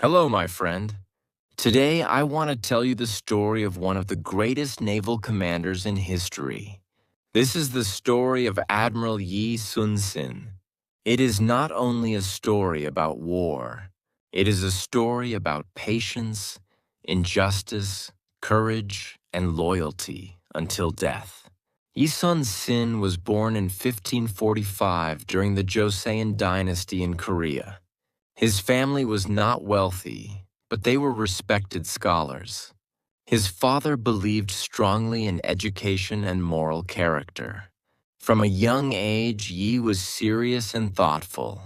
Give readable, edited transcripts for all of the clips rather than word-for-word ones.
Hello, my friend. Today, I want to tell you the story of one of the greatest naval commanders in history. This is the story of Admiral Yi Sun-sin. It is not only a story about war, it is a story about patience, injustice, courage, and loyalty until death. Yi Sun-sin was born in 1545 during the Joseon Dynasty in Korea. His family was not wealthy, but they were respected scholars. His father believed strongly in education and moral character. From a young age, Yi was serious and thoughtful.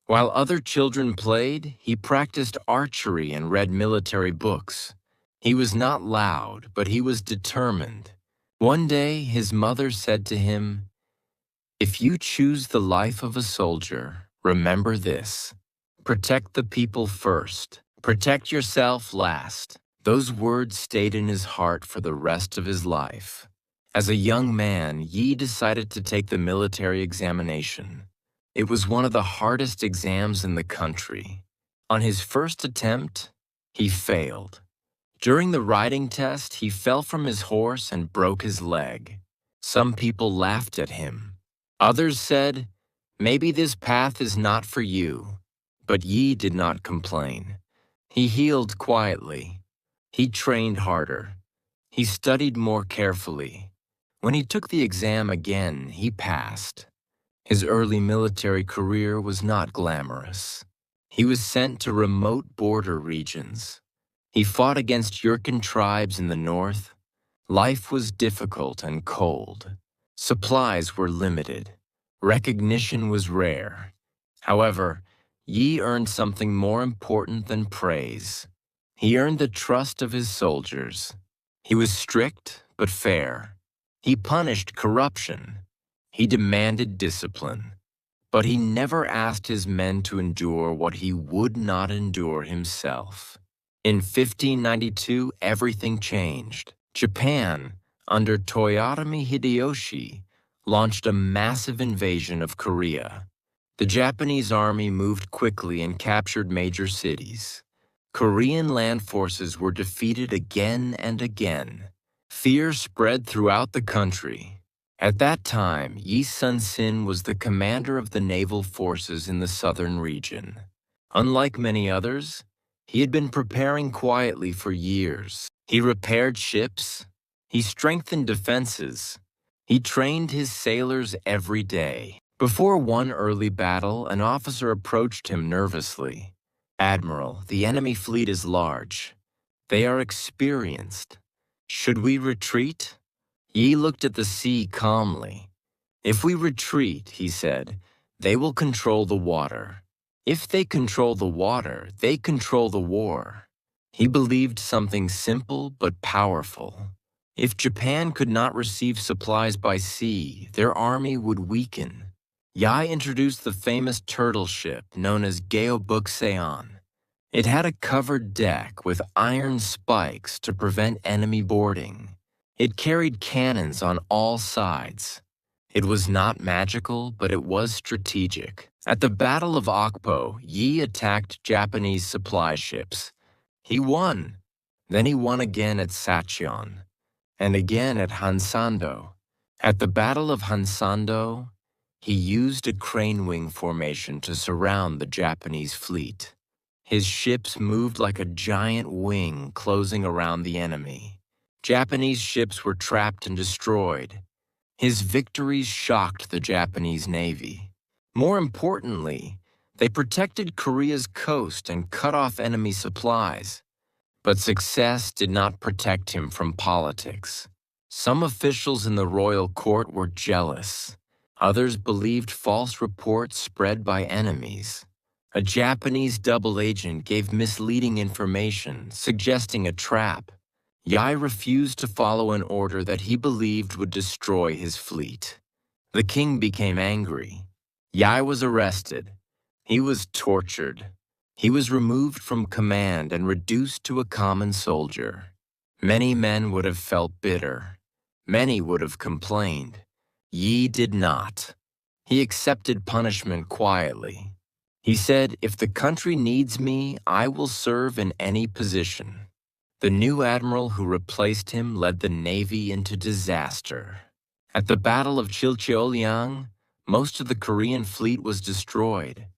While other children played, he practiced archery and read military books. He was not loud, but he was determined. One day, his mother said to him, "If you choose the life of a soldier, remember this. Protect the people first. Protect yourself last." Those words stayed in his heart for the rest of his life. As a young man, Yi decided to take the military examination. It was one of the hardest exams in the country. On his first attempt, he failed. During the riding test, he fell from his horse and broke his leg. Some people laughed at him. Others said, "Maybe this path is not for you." But Yi did not complain. He healed quietly. He trained harder. He studied more carefully. When he took the exam again, he passed. His early military career was not glamorous. He was sent to remote border regions. He fought against Yurkin tribes in the north. Life was difficult and cold. Supplies were limited. Recognition was rare. However, Yi earned something more important than praise. He earned the trust of his soldiers. He was strict but fair. He punished corruption. He demanded discipline. But he never asked his men to endure what he would not endure himself. In 1592, everything changed. Japan, under Toyotomi Hideyoshi, launched a massive invasion of Korea. The Japanese army moved quickly and captured major cities. Korean land forces were defeated again and again. Fear spread throughout the country. At that time, Yi Sun-sin was the commander of the naval forces in the southern region. Unlike many others, he had been preparing quietly for years. He repaired ships. He strengthened defenses. He trained his sailors every day. Before one early battle, an officer approached him nervously. "Admiral, the enemy fleet is large. They are experienced. Should we retreat?" Yi looked at the sea calmly. "If we retreat," he said, "they will control the water. If they control the water, they control the war." He believed something simple but powerful. If Japan could not receive supplies by sea, their army would weaken. Yi introduced the famous turtle ship known as Geobukseon. It had a covered deck with iron spikes to prevent enemy boarding. It carried cannons on all sides. It was not magical, but it was strategic. At the Battle of Okpo, Yi attacked Japanese supply ships. He won. Then he won again at Sacheon, and again at Hansando. At the Battle of Hansando, he used a crane wing formation to surround the Japanese fleet. His ships moved like a giant wing closing around the enemy. Japanese ships were trapped and destroyed. His victories shocked the Japanese Navy. More importantly, they protected Korea's coast and cut off enemy supplies. But success did not protect him from politics. Some officials in the royal court were jealous. Others believed false reports spread by enemies. A Japanese double agent gave misleading information, suggesting a trap. Yi refused to follow an order that he believed would destroy his fleet. The king became angry. Yi was arrested. He was tortured. He was removed from command and reduced to a common soldier. Many men would have felt bitter. Many would have complained. Yi did not. He accepted punishment quietly. He said, "If the country needs me, I will serve in any position." The new admiral who replaced him led the navy into disaster. At the Battle of Chilcheoliang, most of the Korean fleet was destroyed.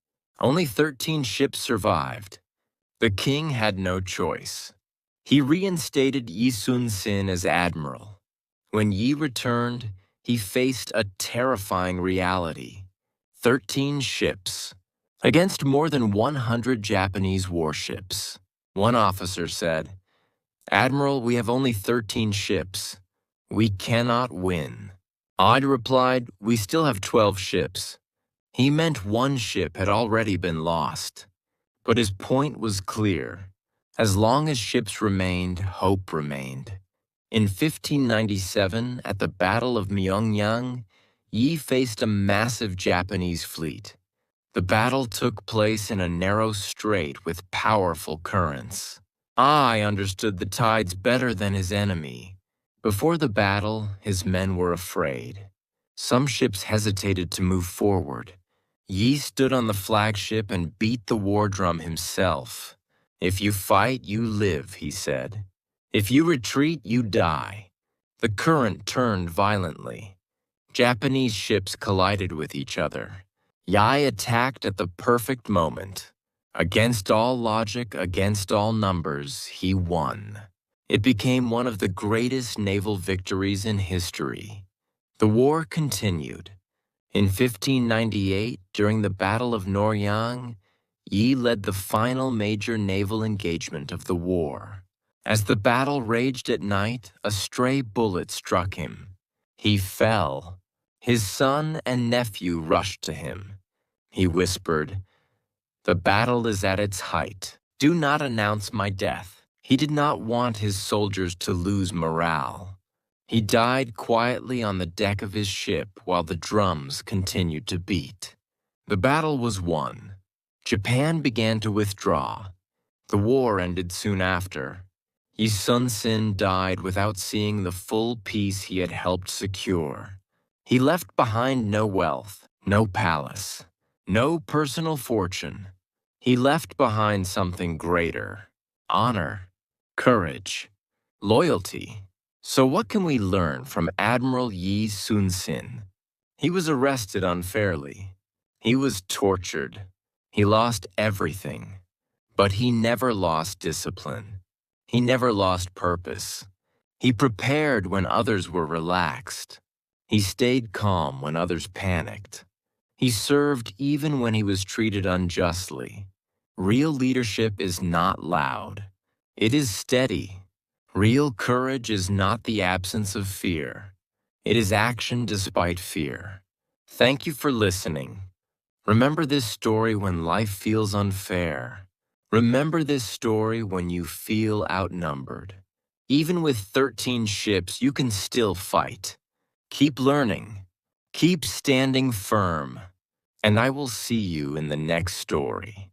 Only 13 ships survived. The king had no choice. He reinstated Yi Sun-sin as admiral. When Yi returned, he faced a terrifying reality: 13 ships against more than 100 Japanese warships. One officer said, "Admiral, we have only 13 ships. We cannot win." I replied, "We still have 12 ships." He meant one ship had already been lost. But his point was clear. As long as ships remained, hope remained. In 1597, at the Battle of Myeongyang, Yi faced a massive Japanese fleet. The battle took place in a narrow strait with powerful currents. I understood the tides better than his enemy. Before the battle, his men were afraid. Some ships hesitated to move forward. Yi stood on the flagship and beat the war drum himself. "If you fight, you live," he said. "If you retreat, you die." The current turned violently. Japanese ships collided with each other. Yi attacked at the perfect moment. Against all logic, against all numbers, he won. It became one of the greatest naval victories in history. The war continued. In 1598, during the Battle of Noryang, Yi led the final major naval engagement of the war. As the battle raged at night, a stray bullet struck him. He fell. His son and nephew rushed to him. He whispered, "The battle is at its height. Do not announce my death." He did not want his soldiers to lose morale. He died quietly on the deck of his ship while the drums continued to beat. The battle was won. Japan began to withdraw. The war ended soon after. Yi Sun-sin died without seeing the full peace he had helped secure. He left behind no wealth, no palace, no personal fortune. He left behind something greater: honor, courage, loyalty. So what can we learn from Admiral Yi Sun-sin? He was arrested unfairly. He was tortured. He lost everything. But he never lost discipline. He never lost purpose. He prepared when others were relaxed. He stayed calm when others panicked. He served even when he was treated unjustly. Real leadership is not loud. It is steady. Real courage is not the absence of fear. It is action despite fear. Thank you for listening. Remember this story when life feels unfair. Remember this story when you feel outnumbered. Even with 13 ships, you can still fight. Keep learning. Keep standing firm. And I will see you in the next story.